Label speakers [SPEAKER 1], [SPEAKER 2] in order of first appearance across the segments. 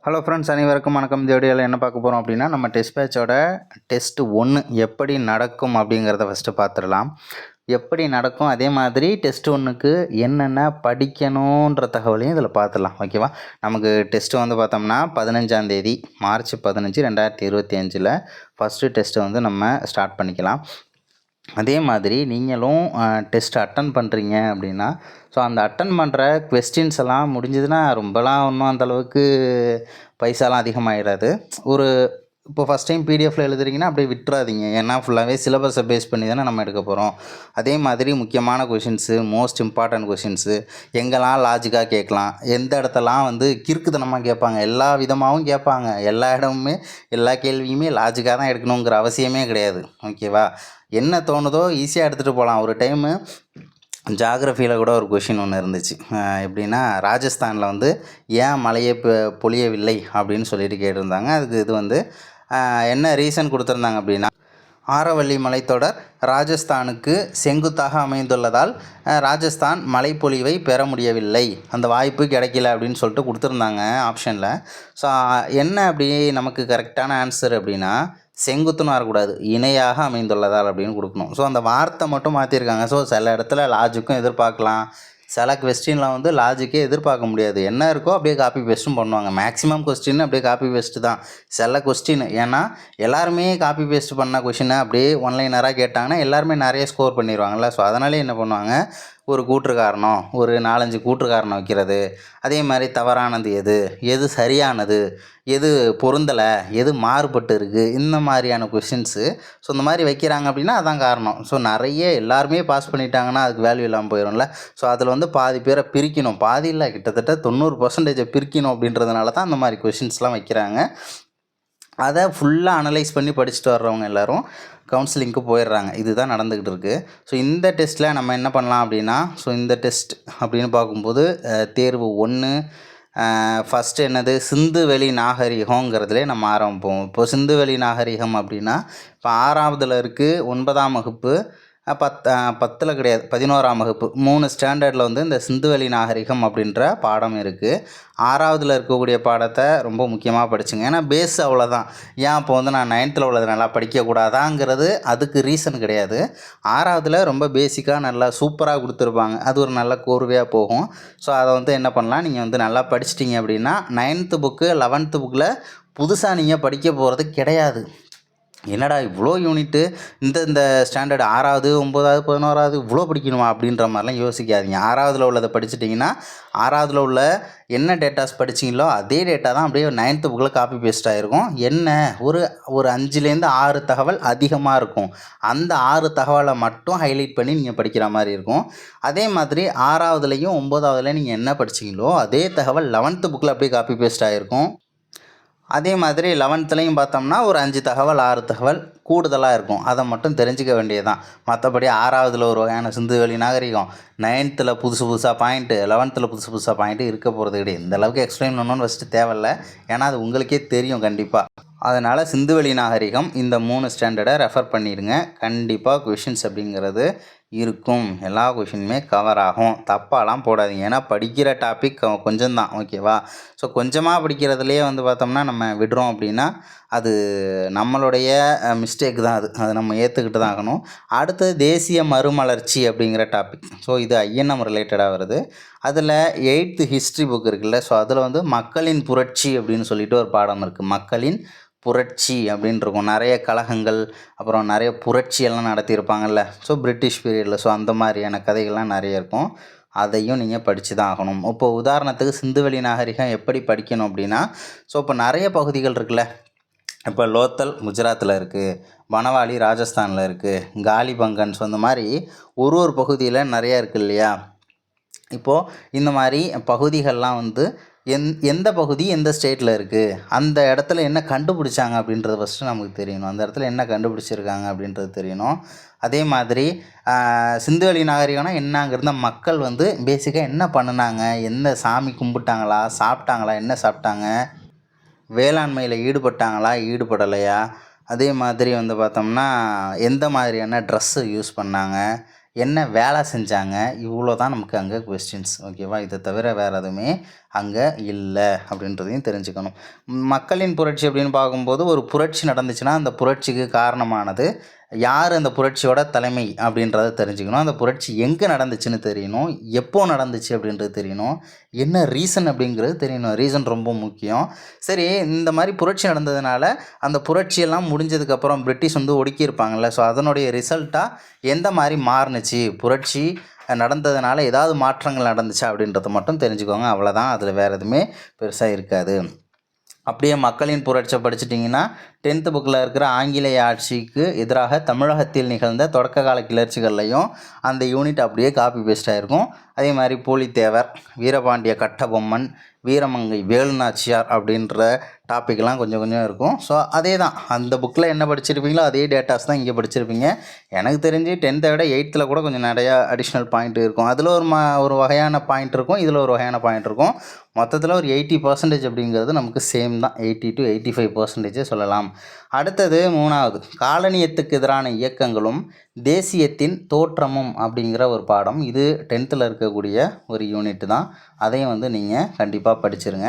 [SPEAKER 1] Hello friends, அனைவருக்கும் வணக்கம். இந்த வீடியோவில் என்ன பார்க்க போகிறோம் அப்படின்னா, நம்ம டெஸ்ட் பேட்சோட டெஸ்ட் 1 எப்படி நடக்கும் அப்படிங்கிறத ஃபஸ்ட்டு பார்த்துடலாம். எப்படி நடக்கும், அதே மாதிரி டெஸ்ட் 1க்கு என்னென்ன படிக்கணுன்ற தகவலையும் இதில் பார்த்துடலாம். ஓகேவா? நமக்கு டெஸ்ட்டு வந்து பார்த்தோம்னா 15ஆம் தேதி மார்ச் 15 2025 ஃபஸ்ட்டு டெஸ்ட்டு வந்து நம்ம ஸ்டார்ட் பண்ணிக்கலாம். அதே மாதிரி நீங்களும் டெஸ்ட் அட்டன் பண்ணுறீங்க அப்படின்னா, ஸோ அந்த அட்டன் பண்ணுற கொஸ்டின்ஸ் எல்லாம் முடிஞ்சதுன்னா ரொம்பலாம் ஒன்றும் அந்தளவுக்கு பைசாலாம் அதிகமாகிடாது. ஒரு இப்போ ஃபஸ்ட் டைம் பிடிஎஃப்பில் எழுதுறீங்கன்னா அப்படியே விட்டுறாதீங்க. ஏன்னா ஃபுல்லாகவே சிலபஸை பேஸ் பண்ணி தானே நம்ம எடுக்க போகிறோம். அதே மாதிரி முக்கியமான கொஷின்ஸு, மோஸ்ட் இம்பார்ட்டன்ட் கொஷின்ஸு, எங்கெல்லாம் லாஜிக்காக கேட்கலாம், எந்த இடத்தெல்லாம் வந்து கிறுக்குத்தனமாக கேட்பாங்க, எல்லா விதமாகவும் கேட்பாங்க. எல்லா இடமுமே எல்லா கேள்வியுமே லாஜிக்காக தான் எடுக்கணுங்கிற அவசியமே கிடையாது. ஓகேவா? என்ன தோணுதோ ஈஸியாக எடுத்துகிட்டு போகலாம். ஒரு டைமு ஜாகிரஃபியில் கூட ஒரு கொஷின் ஒன்று இருந்துச்சு. எப்படின்னா, ராஜஸ்தானில் வந்து ஏன் மழையே பொழியவில்லை அப்படின்னு சொல்லிட்டு கேட்டிருந்தாங்க. அதுக்கு இது வந்து என்ன ரீசன் கொடுத்துருந்தாங்க அப்படின்னா, ஆரவல்லி மலைத்தொடர் ராஜஸ்தானுக்கு செங்குத்தாக அமைந்துள்ளதால் ராஜஸ்தான் மழைப்பொழிவை பெற முடியவில்லை, அந்த வாய்ப்பு கிடைக்கல அப்படின்னு சொல்லிட்டு கொடுத்துருந்தாங்க ஆப்ஷனில். ஸோ என்ன அப்படி நமக்கு கரெக்டான ஆன்சர் அப்படின்னா, செங்குத்துன்னு வரக்கூடாது, இணையாக அமைந்துள்ளதால் அப்படின்னு கொடுக்கணும். ஸோ அந்த வார்த்தை மட்டும் மாற்றிருக்காங்க. ஸோ சில இடத்துல லாஜிக்கும் எதிர்பார்க்கலாம், சில கொஸ்டினில் வந்து லாஜிக்கே எதிர்பார்க்க முடியாது. என்ன இருக்கோ அப்படியே காப்பி பேஸ்ட்டும் பண்ணுவாங்க. மேக்ஸிமம் கொஸ்டின் அப்படியே காப்பி பேஸ்ட்டு தான். சில கொஸ்டின் ஏன்னா எல்லாருமே காப்பி பேஸ்ட் பண்ண கொஷினை அப்படியே ஒன்லைனராக கேட்டாங்கன்னா எல்லாருமே நிறைய ஸ்கோர் பண்ணிடுவாங்கள்ல. ஸோ அதனாலே என்ன பண்ணுவாங்க, ஒரு கூற்று காரணம், ஒரு 4-5 கூற்று காரணம் வைக்கிறது. அதே மாதிரி தவறானது எது, எது சரியானது, எது பொருந்தலை, எது மாறுபட்டு இருக்குது, இந்த மாதிரியான கொஷின்ஸு. ஸோ இந்த மாதிரி வைக்கிறாங்க அப்படின்னா அதான் காரணம். ஸோ நிறைய எல்லாருமே பாஸ் பண்ணிட்டாங்கன்னா அதுக்கு வேல்யூ இல்லாமல் போயிடும்ல. ஸோ அதில் வந்து பாதி பேரை பிரிக்கணும், பாதி இல்லை கிட்டத்தட்ட 90% பிரிக்கணும் அப்படின்றதுனால தான் அந்த மாதிரி கொஷின்ஸ்லாம் வைக்கிறாங்க. அதை ஃபுல்லாக அனலைஸ் பண்ணி படிச்சுட்டு வர்றவங்க எல்லோரும் கவுன்சிலிங்க்கு போயிடுறாங்க. இதுதான் நடந்துக்கிட்டு இருக்குது. ஸோ இந்த டெஸ்ட்டில் நம்ம என்ன பண்ணலாம் அப்படின்னா, ஸோ இந்த டெஸ்ட் அப்படின்னு பார்க்கும்போது தேர்வு 1 ஃபஸ்ட்டு என்னது, சிந்துவெளி நாகரிகங்கிறதுலே நம்ம ஆரம்பிப்போம். இப்போ சிந்துவெளி நாகரிகம் அப்படின்னா, இப்போ 6வதுல இருக்குது 9ஆம் வகுப்பு, 10ல் கிடையாது, 11ஆம் வகுப்பு 3 ஸ்டாண்டர்டில் வந்து இந்த சிந்துவெளி நாகரிகம் அப்படின்ற பாடம் இருக்குது. 6வதுல இருக்கக்கூடிய பாடத்தை ரொம்ப முக்கியமாக படிச்சுங்க. ஏன்னா பேஸ் அவ்வளோதான். ஏன் இப்போ வந்து நான் 9த்தில் உள்ளது நல்லா படிக்கக்கூடாதாங்கிறது அதுக்கு ரீசன் கிடையாது. 6வதுல ரொம்ப பேசிக்காக நல்லா சூப்பராக கொடுத்துருப்பாங்க. அது ஒரு நல்ல கோர்வையாக போகும். ஸோ அதை வந்து என்ன பண்ணலாம், நீங்கள் வந்து நல்லா படிச்சிட்டிங்க அப்படின்னா 9th புக்கு 11th புக்கில் புதுசாக நீங்கள் படிக்க போகிறது கிடையாது. என்னடா இவ்வளோ யூனிட்டு, இந்த ஸ்டாண்டர்டு 6வது 9வது 11வது இவ்வளோ படிக்கணுமா அப்படின்ற மாதிரிலாம் யோசிக்காதீங்க. 6வதுல உள்ளதை படிச்சுட்டிங்கன்னா 6வதுல உள்ள என்ன டேட்டாஸ் படிச்சிங்களோ அதே டேட்டா தான் அப்படியே 9th புக்கில் காப்பி பேஸ்ட் ஆகிருக்கும். என்ன ஒரு 5லேருந்து 6 தகவல் அதிகமாக இருக்கும். அந்த 6 தகவலை மட்டும் ஹைலைட் பண்ணி நீங்கள் படிக்கிற மாதிரி இருக்கும். அதே மாதிரி 6வதுலேயும் 9வதுலேயும் நீங்கள் என்ன படிச்சிங்களோ அதே தகவல் 11th புக்கில் அப்படியே காப்பி பேஸ்ட் ஆகிருக்கும். அதே மாதிரி 11த்துலேயும் பார்த்தோம்னா ஒரு 5 தகவல் 6 தகவல் கூடுதலாக இருக்கும். அதை மட்டும் தெரிஞ்சிக்க வேண்டியதுதான். மற்றபடி 6வதுல ஒரு வகையான சிந்துவெளி நாகரிகம், 9த்தில் புதுசாக பாயிண்ட்டு, 11த்தில் புதுசாக பாயிண்ட்டு இருக்க போகிறது கிடையாது. இந்த அளவுக்கு எக்ஸ்பிளைன் பண்ணணும்னு ஃபஸ்ட்டு தேவையில்லை. ஏன்னா அது உங்களுக்கே தெரியும் கண்டிப்பாக. அதனால் சிந்துவெளி நாகரிகம் இந்த 3 ஸ்டாண்டர்டை ரெஃபர் பண்ணிடுங்க. கண்டிப்பாக கொஷின்ஸ் அப்படிங்கிறது இருக்கும். எல்லா கொஷினுமே கவர் ஆகும். தப்பாலாம் போடாதீங்க. ஏன்னா படிக்கிற டாபிக் கொஞ்சம் தான். ஓகேவா? ஸோ கொஞ்சமாக படிக்கிறதுலேயே வந்து பார்த்தோம்னா நம்ம விடுறோம் அப்படின்னா அது நம்மளுடைய மிஸ்டேக் தான். அது நம்ம ஏற்றுக்கிட்டு தான் ஆகணும். அடுத்தது தேசிய மறுமலர்ச்சி அப்படிங்கிற டாபிக். ஸோ இது ஐஎன்எம் ரிலேட்டடாக வருது. அதில் 8th ஹிஸ்ட்ரி புக் இருக்குல்ல, ஸோ அதில் வந்து மக்களின் புரட்சி அப்படின்னு சொல்லிட்டு ஒரு பாடம் இருக்குது. மக்களின் புரட்சி அப்படின்னு இருக்கும். நிறைய கழகங்கள், அப்புறம் நிறைய புரட்சியெல்லாம் நடத்தியிருப்பாங்கல்ல, ஸோ பிரிட்டிஷ் பீரியடில். ஸோ அந்த மாதிரியான கதைகள்லாம் நிறைய இருக்கும். அதையும் நீங்கள் படித்து தான் ஆகணும். இப்போ உதாரணத்துக்கு சிந்துவெளி நாகரிகம் எப்படி படிக்கணும் அப்படின்னா, ஸோ இப்போ நிறைய பகுதிகள் இருக்குல்ல, இப்போ லோத்தல் குஜராத்தில் இருக்குது, பனவாலி ராஜஸ்தானில் இருக்குது, காலிபங்கன். ஸோ இந்த மாதிரி ஒரு பகுதியில் நிறையா இருக்குது இல்லையா. இப்போது இந்த மாதிரி பகுதிகள்லாம் வந்து எந்த பகுதி எந்த ஸ்டேட்டில் இருக்குது, அந்த இடத்துல என்ன கண்டுபிடிச்சாங்க அப்படின்றது ஃபஸ்ட்டு நமக்கு தெரியணும். அந்த இடத்துல என்ன கண்டுபிடிச்சிருக்காங்க அப்படின்றது தெரியணும். அதே மாதிரி சிந்துவெளி நாகரிகம்னா என்னங்கிறத மக்கள் வந்து பேசிக்காக என்ன பண்ணினாங்க, எந்த சாமி கும்பிட்டாங்களா, சாப்பிட்டாங்களா, என்ன சாப்பிட்டாங்க, வேளாண்மையில் ஈடுபட்டாங்களா, ஈடுபடலையா, அதே மாதிரி வந்து பார்த்தோம்னா எந்த மாதிரியான ட்ரெஸ்ஸு யூஸ் பண்ணாங்க, என்ன வேலை செஞ்சாங்க, இவ்வளோ தான் நமக்கு அங்கே கொஸ்டின்ஸ். ஓகேவா? இதை தவிர வேறு எதுவுமே அங்கே இல்லை அப்படின்றதையும் தெரிஞ்சுக்கணும். மக்களின் புரட்சி அப்படின்னு பார்க்கும்போது ஒரு புரட்சி நடந்துச்சுன்னா அந்த புரட்சிக்கு காரணமானது யார், அந்த புரட்சியோட தலைமை அப்படின்றத தெரிஞ்சுக்கணும். அந்த புரட்சி எங்கே நடந்துச்சுன்னு தெரியணும், எப்போ நடந்துச்சு அப்படின்றது தெரியணும், என்ன ரீசன் அப்படிங்கிறது தெரியணும். ரீசன் ரொம்ப முக்கியம். சரி, இந்த மாதிரி புரட்சி நடந்ததுனால அந்த புரட்சியெல்லாம் முடிஞ்சதுக்கப்புறம் பிரிட்டிஷ் வந்து ஒடுக்கியிருப்பாங்கள்ல, ஸோ அதனுடைய ரிசல்ட்டாக எந்த மாதிரி மாறுனுச்சு, புரட்சி நடந்ததுனால ஏதாவது மாற்றங்கள் நடந்துச்சா அப்படின்றத மட்டும் தெரிஞ்சுக்கோங்க. அவ்வளோதான், அதில் வேறு எதுவுமே பெருசாக இருக்காது. அப்படியே மக்களின் புரட்சியை படிச்சிட்டிங்கன்னா 10th புக்கில் இருக்கிற ஆங்கிலேய ஆட்சிக்கு எதிராக தமிழகத்தில் நிகழ்ந்த தொடக்க கால கிளர்ச்சிகள்லையும் அந்த யூனிட் அப்படியே காப்பி பேஸ்ட் ஆகிருக்கும். அதே மாதிரி பூலித்தேவர், வீரபாண்டிய கட்டபொம்மன், வீரமங்கை வேலுநாச்சியார் அப்படின்ற டாப்பிக்லாம் கொஞ்சம் கொஞ்சம் இருக்கும். ஸோ அதே தான், அந்த புக்கில் என்ன படிச்சிருப்பீங்களோ அதே டேட்டாஸ் தான் இங்கே படிச்சிருப்பீங்க. எனக்கு தெரிஞ்சு 10th விட 8th கூட கொஞ்சம் நிறையா அடிஷ்னல் பாயிண்ட் இருக்கும். அதில் ஒரு வகையான பாயிண்ட் இருக்கும், இதில் ஒரு வகையான பாயிண்ட் இருக்கும். மொத்தத்தில் ஒரு 80% அப்படிங்கிறது நமக்கு சேம் தான். 80 to 85% சொல்லலாம். அடுத்தது 3வது, காலனியத்துக்கு எதிரான இயக்கங்களும் தேசியத்தின் தோற்றமும் அப்படிங்கிற ஒரு பாடம். இது 10th இருக்கக்கூடிய ஒரு யூனிட் தான். அதையும் வந்து நீங்கள் கண்டிப்பாக படிச்சிருங்க.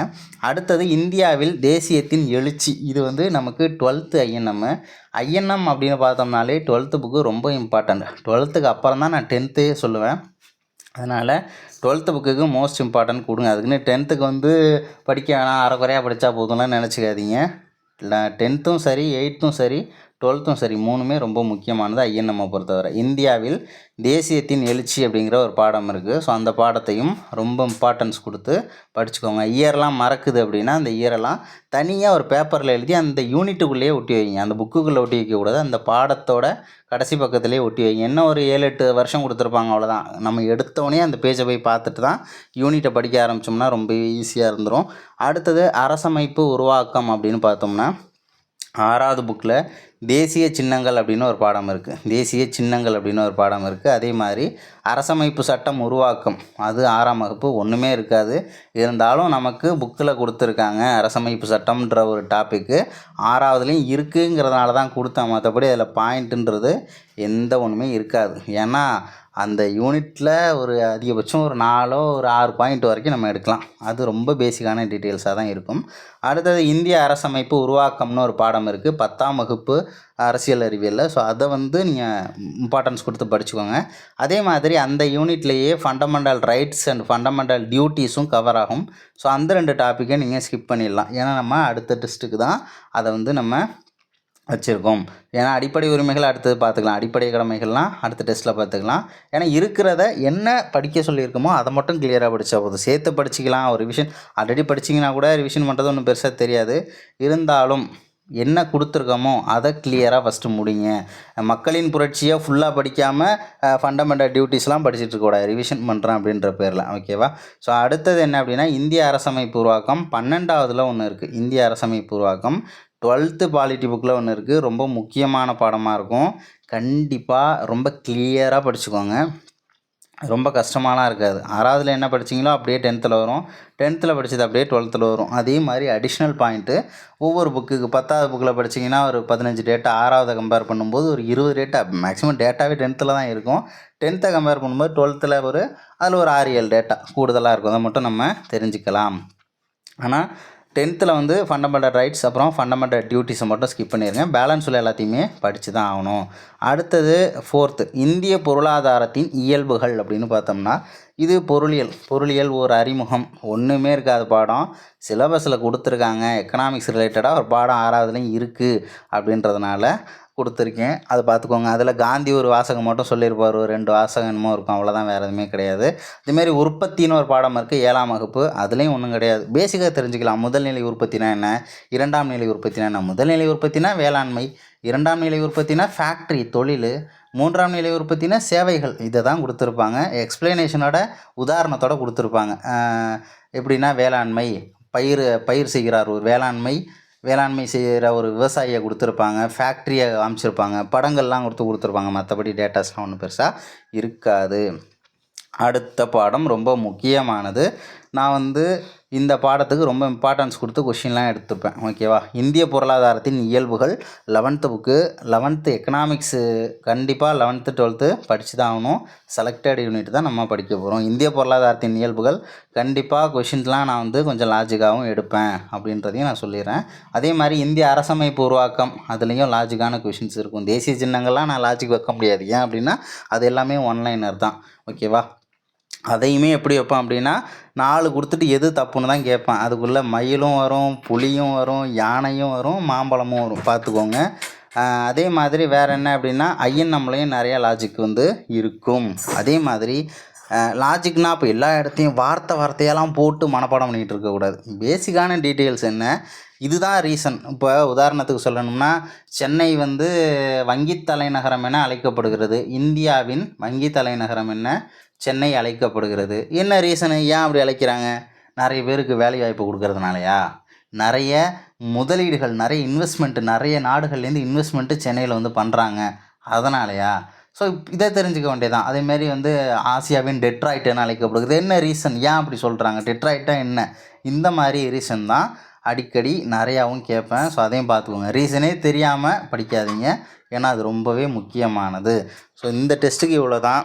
[SPEAKER 1] அடுத்தது இந்தியாவில் தேசியத்தின் எழுச்சி. இது வந்து நமக்கு 12th ஐஎன்எம். ஐஎன்எம் அப்படின்னு பார்த்தோம்னாலே 12th புக்கு ரொம்ப இம்பார்ட்டண்ட். 12th அப்புறம் தான் நான் 10th சொல்லுவேன். அதனால் 12th புக்குக்கு மோஸ்ட் இம்பார்ட்டன்ட் கொடுங்க. அதுக்குன்னு 10th வந்து படிக்க வேணாம், அரைக்குறையாக படித்தா போதும்லாம் நினச்சிக்காதீங்க. இல்லை, 10th சரி, 8th சரி, 12th சரி, 3மே ரொம்ப முக்கியமானது ஐஎன்எம்மை பொறுத்தவரை. இந்தியாவில் தேசியத்தின் எழுச்சி அப்படிங்கிற ஒரு பாடம் இருக்குது. ஸோ அந்த பாடத்தையும் ரொம்ப இம்பார்ட்டன்ஸ் கொடுத்து படிச்சுக்கோங்க. இயர்லாம் மறக்குது அப்படின்னா அந்த இயரெல்லாம் தனியாக ஒரு பேப்பரில் எழுதி அந்த யூனிட்டுக்குள்ளேயே ஒட்டி வைங்க. அந்த புக்குக்குள்ளே ஒட்டி வைக்கக்கூடாது, அந்த பாடத்தோட கடைசி பக்கத்துலேயே ஒட்டி வைங்க. என்ன ஒரு 7-8 வருஷம் கொடுத்துருப்பாங்க, அவ்வளோதான். நம்ம எடுத்தோடனே அந்த பேஜை போய் பார்த்துட்டு தான் யூனிட்டை படிக்க ஆரம்பித்தோம்னா ரொம்ப ஈஸியாக இருந்துடும். அடுத்தது அரசமைப்பு உருவாக்கம் அப்படின்னு பார்த்தோம்னா 6வது புக்கில் தேசிய சின்னங்கள் அப்படின்னு ஒரு பாடம் இருக்குது. தேசிய சின்னங்கள் அப்படின்னு ஒரு பாடம் இருக்குது. அதே மாதிரி அரசமைப்பு சட்டம் உருவாக்கம், அது 6ஆம் வகுப்பு, ஒன்றுமே இருக்காது. இருந்தாலும் நமக்கு புக்கில் கொடுத்துருக்காங்க அரசமைப்பு சட்டம்ன்ற ஒரு டாப்பிக்கு. 6வதுலேயும் இருக்குங்கிறதுனால தான் கொடுத்தேன். மற்றபடி அதில் பாயிண்ட்டுன்றது எந்த ஒன்றுமே இருக்காது. ஏன்னா அந்த யூனிட்டில் ஒரு அதிகபட்சம் ஒரு 4 ஒரு 6 பாயிண்ட் வரைக்கும் நம்ம எடுக்கலாம். அது ரொம்ப பேசிக்கான டீட்டெயில்ஸாக தான் இருக்கும். அடுத்தது இந்திய அரசமைப்பு உருவாக்கம்னு ஒரு பாடம் இருக்குது 10ஆம் வகுப்பு அரசியல் அறிவியலில். ஸோ அதை வந்து நீங்கள் இம்பார்ட்டன்ஸ் கொடுத்து படிச்சுக்கோங்க. அதே மாதிரி அந்த யூனிட்லேயே ஃபண்டமெண்டல் ரைட்ஸ் அண்ட் ஃபண்டமெண்டல் டியூட்டிஸும் கவர் ஆகும். ஸோ அந்த 2 டாப்பிக்கை நீங்கள் ஸ்கிப் பண்ணிடலாம். ஏன்னா நம்ம அடுத்த டெஸ்ட்டுக்கு தான் அதை வந்து நம்ம வச்சுருக்கோம். ஏன்னா அடிப்படை உரிமைகள் அடுத்தது பார்த்துக்கலாம், அடிப்படை கடமைகள்லாம் அடுத்த டெஸ்ட்டில் பார்த்துக்கலாம். ஏன்னா இருக்கிறத என்ன படிக்க சொல்லியிருக்கோமோ அதை மட்டும் கிளியராக படித்தா போதும். சேர்த்து படிச்சிக்கலாம். ஒரு ரிவிஷன் ஆல்ரெடி படிச்சிங்கன்னா கூட ரிவிஷன் பண்ணுறது ஒன்றும் பெருசாக தெரியாது. இருந்தாலும் என்ன கொடுத்துருக்கோமோ அதை கிளியராக ஃபஸ்ட்டு முடிங்க. மக்களின் புரட்சியை ஃபுல்லாக படிக்காமல் ஃபண்டமெண்டல் டியூட்டிஸ்லாம் படிச்சுட்டு இருக்கக்கூடாது, ரிவிஷன் பண்ணுறேன் அப்படின்ற பேரில். ஓகேவா? ஸோ அடுத்தது என்ன அப்படின்னா இந்திய அரசமைப்பு உருவாக்கம் 12வதுல ஒன்று இருக்குது. இந்திய அரசமைப்பு உருவாக்கம் 12th பாலிட்டி புக்கில் ஒன்று இருக்குது. ரொம்ப முக்கியமான பாடமாக இருக்கும். கண்டிப்பாக ரொம்ப கிளியராக படிச்சுக்கோங்க. ரொம்ப கஷ்டமாலாம் இருக்காது. 6வதுல என்ன படிச்சிங்களோ அப்படியே 10th வரும், 10th படித்தது அப்படியே 12th வரும். அதே மாதிரி அடிஷ்னல் பாயிண்ட்டு ஒவ்வொரு புக்குக்கு 10வது புக்கில் படிச்சிங்கன்னா ஒரு 15 டேட்டா, 6வதை கம்பேர் பண்ணும்போது ஒரு 20 டேட்டா, மேக்ஸிமம் டேட்டாவே 10th தான் இருக்கும். 10th கம்பேர் பண்ணும்போது 12th அதில் ஒரு 6-7 டேட்டா கூடுதலாக இருக்கும். அதை மட்டும் நம்ம தெரிஞ்சுக்கலாம். ஆனால் 10th வந்து ஃபண்டமெண்டல் ரைட்ஸ் அப்புறம் ஃபண்டமெண்டல் டியூட்டிஸை மட்டும் ஸ்கிப் பண்ணிடுங்க. பேலன்ஸ் உள்ள எல்லாத்தையுமே படித்து தான் ஆகணும். அடுத்தது 4th இந்திய பொருளாதாரத்தின் இயல்புகள் அப்படின்னு பார்த்தோம்னா இது பொருளியல் ஒரு அறிமுகம். ஒன்றுமே இருக்காது பாடம். சிலபஸில் கொடுத்துருக்காங்க. எக்கனாமிக்ஸ் ரிலேட்டடாக ஒரு பாடம் 6வதுலேயும் இருக்குது அப்படின்றதுனால கொடுத்துருக்கேன். அதை பார்த்துக்கோங்க. அதில் காந்தி ஒரு வாசகம் மட்டும் சொல்லியிருப்பார், ஒரு 2 வாசகம் என்னமோ இருக்கும், அவ்வளோதான், வேறு எதுவுமே கிடையாது. அதேமாரி உற்பத்தின்னு ஒரு பாடம் இருக்குது 7ஆம் வகுப்பு. அதுலேயும் ஒன்றும் கிடையாது. பேசிக்காக தெரிஞ்சுக்கலாம். முதல்நிலை உற்பத்தினா என்ன, 2ஆம் நிலை உற்பத்தினா என்ன. முதல்நிலை உற்பத்தினா வேளாண்மை, 2ஆம் நிலை உற்பத்தினா ஃபேக்ட்ரி தொழில், 3ஆம் நிலை உற்பத்தினா சேவைகள். இதை தான் கொடுத்துருப்பாங்க. எக்ஸ்பிளனேஷனோட உதாரணத்தோடு கொடுத்துருப்பாங்க. எப்படின்னா வேளாண்மை, பயிர் செய்கிறார் ஒரு வேளாண்மை செய்கிற ஒரு விவசாயியை கொடுத்துருப்பாங்க, ஃபேக்ட்ரியை காமிச்சிருப்பாங்க, படங்கள்லாம் கொடுத்துருப்பாங்க. மற்றபடி டேட்டாஸ்லாம் ஒன்றும் பெருசாக இருக்காது. அடுத்த பாடம் ரொம்ப முக்கியமானது. நான் வந்து இந்த பாடத்துக்கு ரொம்ப இம்பார்ட்டன்ஸ் கொடுத்து கொஷின்லாம் எடுத்துப்பேன். ஓகேவா? இந்திய பொருளாதாரத்தின் இயல்புகள் 11th புக்கு 11th எக்கனாமிக்ஸு கண்டிப்பாக 11th 12th படித்து தான் ஆகணும். செலக்டட் யூனிட் தான் நம்ம படிக்க போகிறோம். இந்திய பொருளாதாரத்தின் இயல்புகள் கண்டிப்பாக கொஷின்ஸ்லாம் நான் வந்து கொஞ்சம் லாஜிக்காகவும் எடுப்பேன் அப்படின்றதையும் நான் சொல்லிடுறேன். அதே மாதிரி இந்திய அரசமைப்பு உருவாக்கம் அதுலேயும் லாஜிக்கான கொஷின்ஸ் இருக்கும். தேசிய சின்னங்கள்லாம் நான் லாஜிக் வைக்க முடியாது. ஏன் அப்படின்னா அது எல்லாமே ஒன்லைனர் தான். ஓகேவா? அதையுமே எப்படி வைப்பேன் அப்படின்னா 4 கொடுத்துட்டு எது தப்புன்னு தான் கேட்பேன். அதுக்குள்ளே மயிலும் வரும், புலியும் வரும், யானையும் வரும், மாம்பழமும் வரும், பார்த்துக்கோங்க. அதே மாதிரி வேறு என்ன அப்படின்னா ஐஎன்எம்லையும் நிறையா லாஜிக் வந்து இருக்கும். அதே மாதிரி லாஜிக்னால் இப்போ எல்லா இடத்தையும் வார்த்தையெல்லாம் போட்டு மனப்பாடம் பண்ணிகிட்டு இருக்கக்கூடாது. பேசிக்கான டீட்டெயில்ஸ் என்ன, இதுதான் ரீசன். இப்போ உதாரணத்துக்கு சொல்லணும்னா சென்னை வந்து வங்கி தலைநகரம் என அழைக்கப்படுகிறது. இந்தியாவின் வங்கி தலைநகரம் என்ன? சென்னை அழைக்கப்படுகிறது. என்ன ரீசனு? ஏன் அப்படி அழைக்கிறாங்க? நிறைய பேருக்கு வேலை வாய்ப்பு கொடுக்கறதுனாலயா? நிறைய முதலீடுகள், நிறைய இன்வெஸ்ட்மெண்ட்டு, நிறைய நாடுகள்லேருந்து இன்வெஸ்ட்மெண்ட்டு சென்னையில் வந்து பண்ணுறாங்க, அதனாலயா? ஸோ இதை தெரிஞ்சுக்க வேண்டியதான். அதேமாரி வந்து ஆசியாவின் டெட்ராய்ட் என அழைக்கப்படுகிறது. என்ன ரீசன்? ஏன் அப்படி சொல்கிறாங்க? டெட்ராய்ட்டா என்ன? இந்த மாதிரி ரீசன் தான் அடிக்கடி நிறையாவும் கேட்பேன். ஸோ அதையும் பார்த்துக்கோங்க. ரீசனே தெரியாமல் படிக்காதீங்க, ஏன்னா அது ரொம்பவே முக்கியமானது. ஸோ இந்த டெஸ்ட்டுக்கு இவ்வளோ தான்.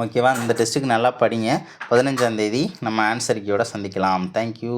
[SPEAKER 1] ஓகேவா? இந்த டெஸ்ட்டுக்கு நல்லா படிங்க. 15ஆம் தேதி நம்ம ஆன்சர் கீயோட சந்திக்கலாம். தேங்க்யூ.